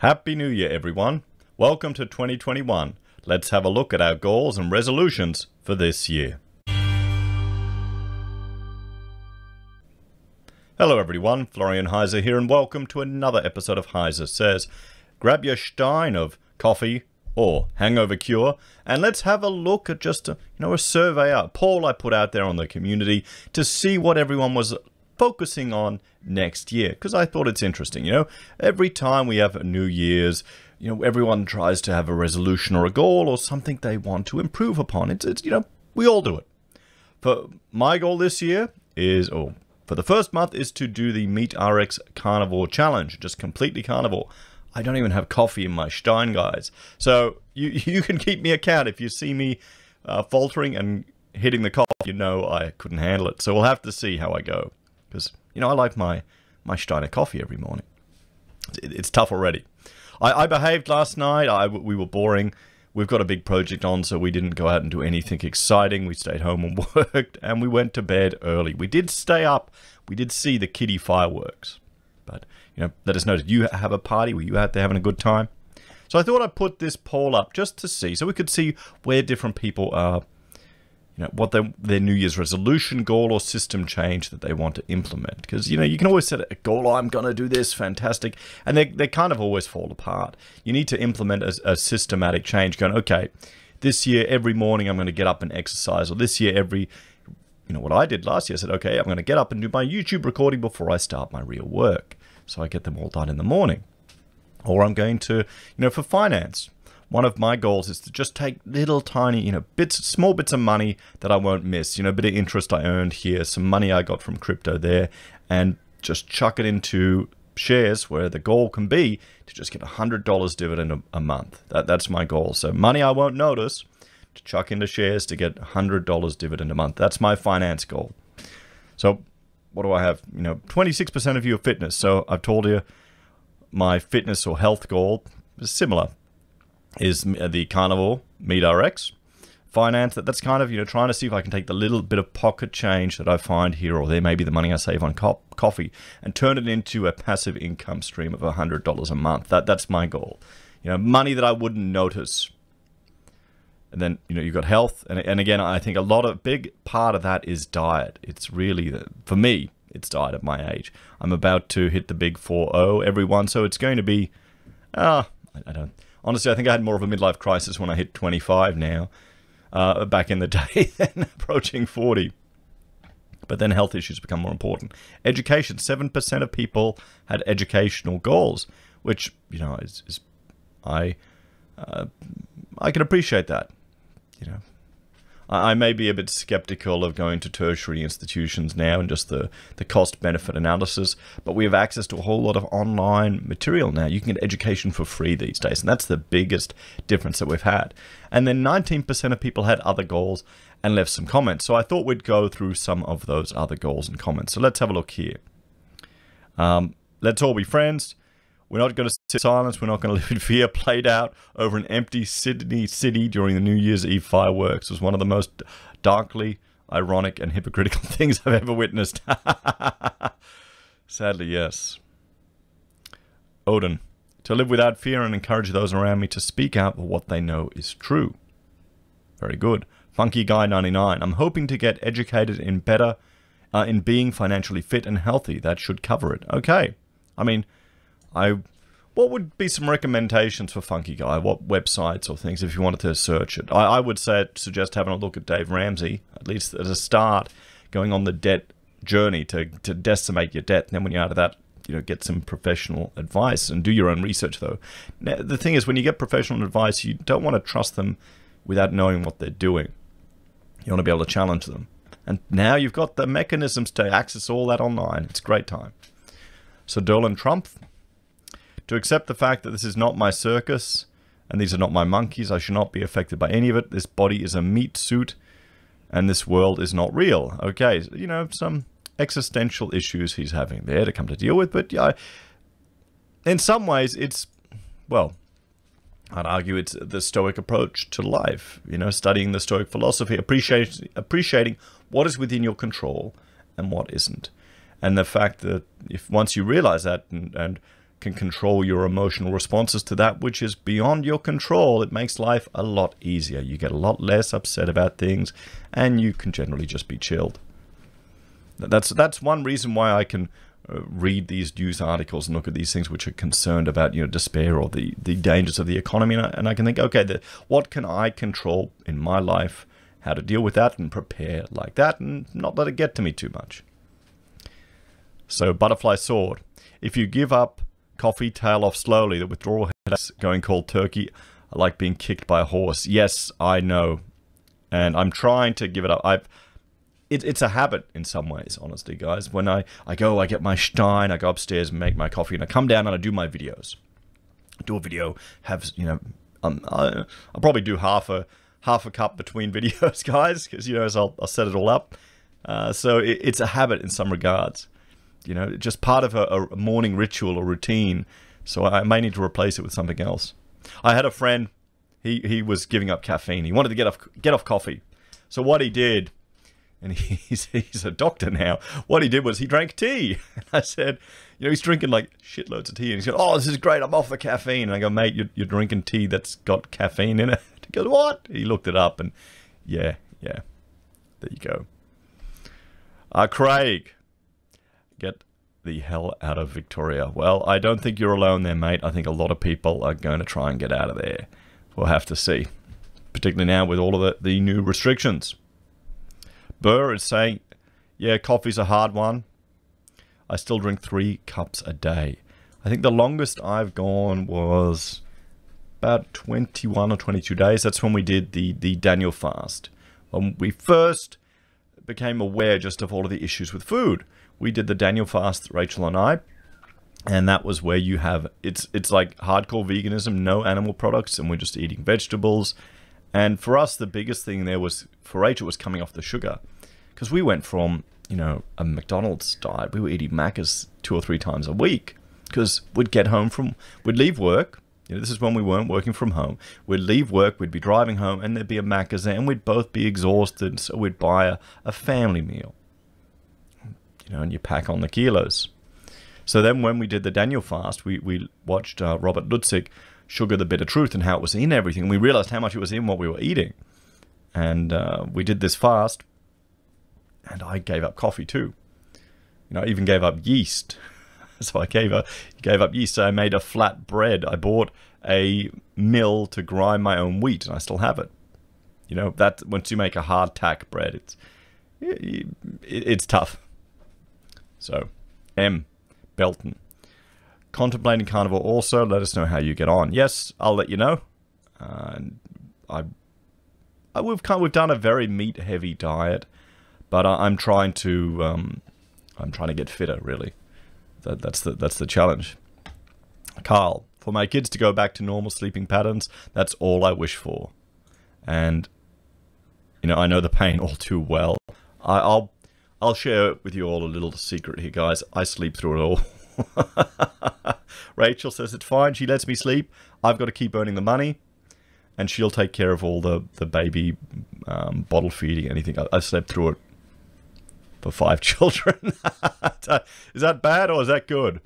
Happy New Year, everyone. Welcome to 2021. Let's have a look at our goals and resolutions for this year. Hello, everyone. Florian.Heise here, and welcome to another episode of HeiseSays. Grab your stein of coffee or hangover cure, and let's have a look at just a survey, a poll I put out there on the community to see what everyone was focusing on next year, because I thought it's interesting. Every time we have a New Year's, everyone tries to have a resolution or a goal or something they want to improve upon. It's we all do it. For my goal this year is, for the first month, is to do the Meat RX Carnivore Challenge, just completely carnivore. I don't even have coffee in my stein, guys. So you can keep me account. If you see me faltering and hitting the coffee, I couldn't handle it. So we'll have to see how I go. Because, I like my stein of coffee every morning. It's tough already. I behaved last night. We were boring. We've got a big project on, so we didn't go out and do anything exciting. We stayed home and worked, and we went to bed early. We did stay up. We did see the kiddie fireworks. But, let us know, did you have a party? Were you out there having a good time? So I thought I'd put this poll up just to see, so we could see where different people are, what their New Year's resolution, goal, or system change that they want to implement. Because, you can always set a goal, I'm going to do this, fantastic, and they kind of always fall apart. You need to implement a systematic change, going, okay, this year, every morning, I'm going to get up and exercise, or this year, what I did last year, I said, okay, I'm going to get up and do my YouTube recording before I start my real work. So I get them all done in the morning. Or I'm going to, for finance, one of my goals is to just take little tiny, small bits of money that I won't miss. A bit of interest I earned here, some money I got from crypto there, and just chuck it into shares where the goal can be to just get $100 dividend a month. That's my goal. So money I won't notice, to chuck into shares to get $100 dividend a month. That's my finance goal. So what do I have? 26% of you are fitness. So I've told you my fitness or health goal is similar. Is the carnivore Meat RX. Finance, that's kind of, trying to see if I can take the little bit of pocket change that I find here or there, maybe the money I save on coffee, and turn it into a passive income stream of $100 a month. That's my goal. Money that I wouldn't notice. And then, you've got health. And again, I think a big part of that is diet. It's really, for me, it's diet at my age. I'm about to hit the big 4-0, everyone. So it's going to be, honestly, I think I had more of a midlife crisis when I hit 25 now, back in the day, than approaching 40. But then health issues become more important. Education, 7% of people had educational goals, which, I can appreciate that. I may be a bit skeptical of going to tertiary institutions now and just the cost-benefit analysis, but we have access to a whole lot of online material now. You can get education for free these days, and that's the biggest difference that we've had. And then 19% of people had other goals and left some comments. So I thought we'd go through some of those other goals and comments. So let's have a look here. Let's all be friends. We're not going to sit in silence. We're not going to live in fear. Played out over an empty Sydney city during the New Year's Eve fireworks was one of the most darkly ironic and hypocritical things I've ever witnessed. Sadly, yes. Odin, to live without fear and encourage those around me to speak out for what they know is true. Very good. Funky Guy 99, I'm hoping to get educated in being financially fit and healthy. That should cover it. Okay. What would be some recommendations for Funky Guy? What websites or things if you wanted to search it? I would suggest having a look at Dave Ramsey, at least as a start, going on the debt journey to decimate your debt. And then when you're out of that, get some professional advice and do your own research, though. Now, the thing is, when you get professional advice, you don't want to trust them without knowing what they're doing. You want to be able to challenge them. And now you've got the mechanisms to access all that online. It's a great time. So Dolan Trump, to accept the fact that this is not my circus and these are not my monkeys, I should not be affected by any of it. This body is a meat suit and this world is not real. Okay, some existential issues he's having there to come to deal with. But yeah, in some ways it's, well, I'd argue it's the Stoic approach to life. Studying the Stoic philosophy, appreciating what is within your control and what isn't. And the fact that once you realize that and can control your emotional responses to that which is beyond your control, it makes life a lot easier. You get a lot less upset about things, and you can generally just be chilled. That's one reason why I can read these news articles and look at these things which are concerned about, despair or the dangers of the economy, and I can think, okay, what can I control in my life, how to deal with that and prepare like that and not let it get to me too much. So, butterfly sword. If you give up coffee, tail off slowly. The withdrawal headaches going cold turkey. I like being kicked by a horse. Yes, I know. And I'm trying to give it up. It's a habit in some ways, honestly, guys. When I get my Stein, I go upstairs and make my coffee, and I come down and I do my videos. I do a video, I'll probably do half a cup between videos, guys, because, I'll set it all up. So it's a habit in some regards. Just part of a morning ritual or routine. So I may need to replace it with something else. I had a friend, he was giving up caffeine. He wanted to get off coffee. So what he did, and he's a doctor now, what he did was he drank tea. And I said, he's drinking like shitloads of tea. And he said, oh, this is great, I'm off the caffeine. And I go, mate, you're drinking tea that's got caffeine in it. He goes, what? He looked it up, and yeah, there you go. Craig. Get the hell out of Victoria. Well, I don't think you're alone there, mate. I think a lot of people are going to try and get out of there. We'll have to see. Particularly now with all of the new restrictions. Burr is saying, yeah, coffee's a hard one. I still drink 3 cups a day. I think the longest I've gone was about 21 or 22 days. That's when we did the Daniel fast. When we first became aware just of all of the issues with food. We did the Daniel fast, Rachel and I, and that was where you have, it's like hardcore veganism, no animal products, and we're just eating vegetables. And for us, the biggest thing there was, for Rachel, was coming off the sugar. Because we went from, a McDonald's diet, we were eating Macca's 2 or 3 times a week. Because we'd leave work, this is when we weren't working from home, we'd leave work, we'd be driving home, and there'd be a Macca's there, and we'd both be exhausted, so we'd buy a family meal. And you pack on the kilos. So then when we did the Daniel fast, we watched Robert Lutzig, Sugar the Bitter Truth, and how it was in everything. And we realized how much it was in what we were eating. And we did this fast, and I gave up coffee too. I even gave up yeast. So I gave up yeast. So I made a flat bread. I bought a mill to grind my own wheat, and I still have it. That once you make a hardtack bread, it's tough. So, M. Belton. Contemplating carnivore also. Let us know how you get on. Yes, I'll let you know. We've done a very meat-heavy diet, but I'm trying to get fitter. Really, that's the challenge. Carl, for my kids to go back to normal sleeping patterns, that's all I wish for. And I know the pain all too well. I'll share with you all a little secret here, guys. I sleep through it all. Rachel says it's fine. She lets me sleep. I've got to keep earning the money. And she'll take care of all the baby bottle feeding, anything. I slept through it for 5 children. Is that bad or is that good?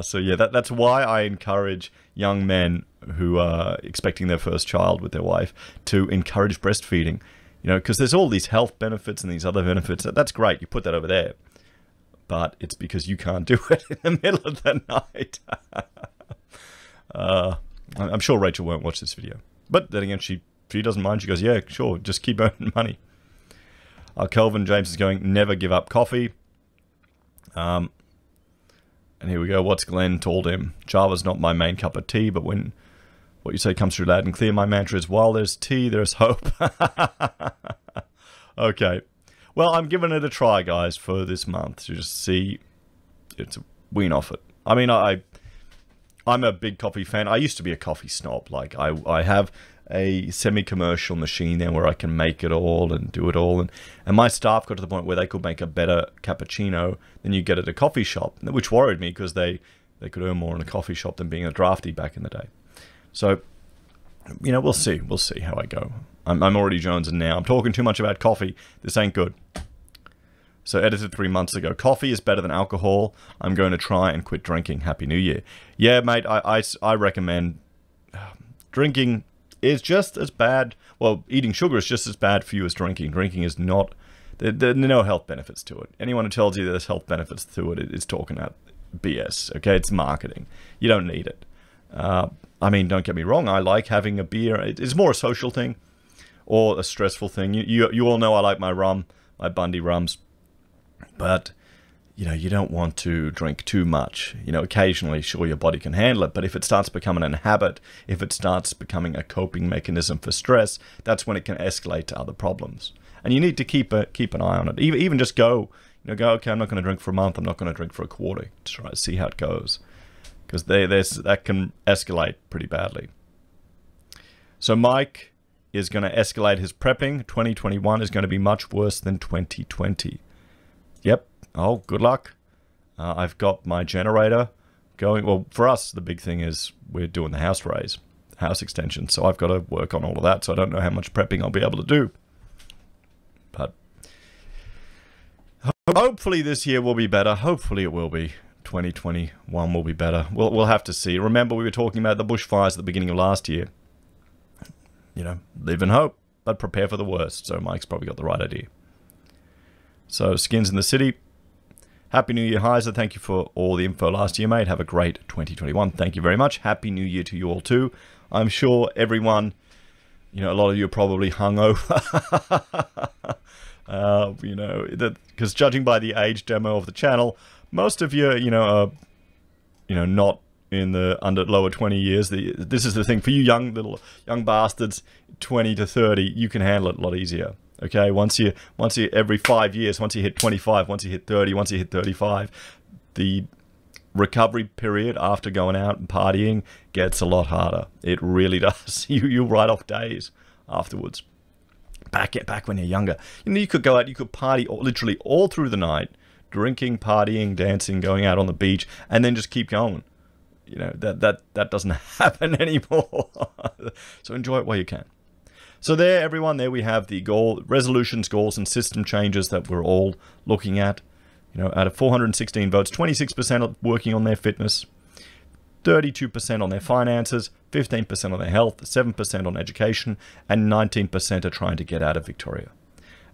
So yeah, that's why I encourage young men who are expecting their first child with their wife to encourage breastfeeding. Because there's all these health benefits and these other benefits. That's great. You put that over there. But it's because you can't do it in the middle of the night. I'm sure Rachel won't watch this video. But then again, she doesn't mind. She goes, yeah, sure, just keep earning money. Kelvin James is going, never give up coffee. And here we go. What's Glenn told him? Java's not my main cup of tea, but when what you say comes through loud and clear, my mantra is, while there's tea, there's hope. Okay. Well, I'm giving it a try, guys, for this month to just see it's a wean off it. I mean, I'm a big coffee fan. I used to be a coffee snob. Like, I have a semi-commercial machine there where I can make it all and do it all. And my staff got to the point where they could make a better cappuccino than you get at a coffee shop, which worried me because they could earn more in a coffee shop than being a drafty back in the day. So, we'll see. We'll see how I go. I'm already jonesing now. I'm talking too much about coffee. This ain't good. So edited 3 months ago. Coffee is better than alcohol. I'm going to try and quit drinking. Happy New Year. Yeah, mate, I recommend drinking is just as bad. Well, eating sugar is just as bad for you as drinking. Drinking is not... There are no health benefits to it. Anyone who tells you there's health benefits to it is talking about BS, okay? It's marketing. You don't need it. I mean, don't get me wrong. I like having a beer. It's more a social thing or a stressful thing. You all know I like my rum, my Bundy rums. But, you know, you don't want to drink too much. You know, occasionally, sure, your body can handle it. But if it starts becoming a habit, if it starts becoming a coping mechanism for stress, that's when it can escalate to other problems. And you need to keep an eye on it. Even just go, okay, I'm not going to drink for a month. I'm not going to drink for a quarter to try to see how it goes. Because that can escalate pretty badly. So Mike is going to escalate his prepping. 2021 is going to be much worse than 2020. Yep. Oh, good luck. I've got my generator going. Well, for us, the big thing is we're doing the house raise, house extension. So I've got to work on all of that. So I don't know how much prepping I'll be able to do. But hopefully this year will be better. Hopefully it will be. 2021 will be better. We'll have to see. Remember, we were talking about the bushfires at the beginning of last year. You know, live in hope, but prepare for the worst. So Mike's probably got the right idea. So, Skins in the City. Happy New Year, Heise. Thank you for all the info last year, mate. Have a great 2021. Thank you very much. Happy New Year to you all, too. I'm sure everyone, you know, a lot of you are probably hungover. You know, because judging by the age demo of the channel, most of you, are, not in the lower 20 years. This is the thing for you young bastards, 20 to 30, you can handle it a lot easier. Okay, once you every 5 years, once you hit 25, once you hit 30, once you hit 35, the recovery period after going out and partying gets a lot harder. It really does. You write off days afterwards. Back when you're younger, you could go out, you could party literally all through the night, drinking, partying, dancing, going out on the beach, and then just keep going. That doesn't happen anymore. So enjoy it while you can. So there, everyone, there we have the resolutions, goals, and system changes that we're all looking at. Out of 416 votes, 26% are working on their fitness, 32% on their finances, 15% on their health, 7% on education, and 19% are trying to get out of Victoria.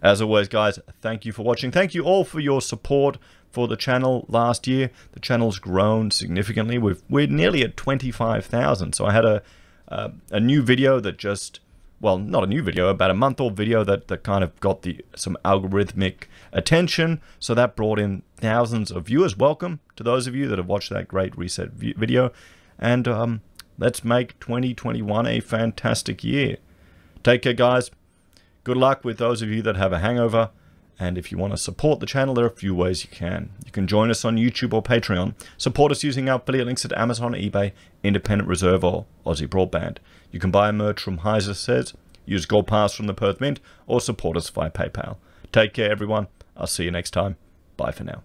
As always, guys, thank you for watching. Thank you all for your support for the channel last year. The channel's grown significantly. We're nearly at 25,000. So I had a new video that just... Well, not a new video, about a month-old video that kind of got some algorithmic attention. So that brought in thousands of viewers. Welcome to those of you that have watched that great reset video. And let's make 2021 a fantastic year. Take care, guys. Good luck with those of you that have a hangover. And if you want to support the channel, there are a few ways you can. You can join us on YouTube or Patreon. Support us using our affiliate links at Amazon, eBay, Independent Reserve, or AussieBroadband. You can buy merch from HeiseSays, use Gold Pass from the Perth Mint, or support us via PayPal. Take care, everyone. I'll see you next time. Bye for now.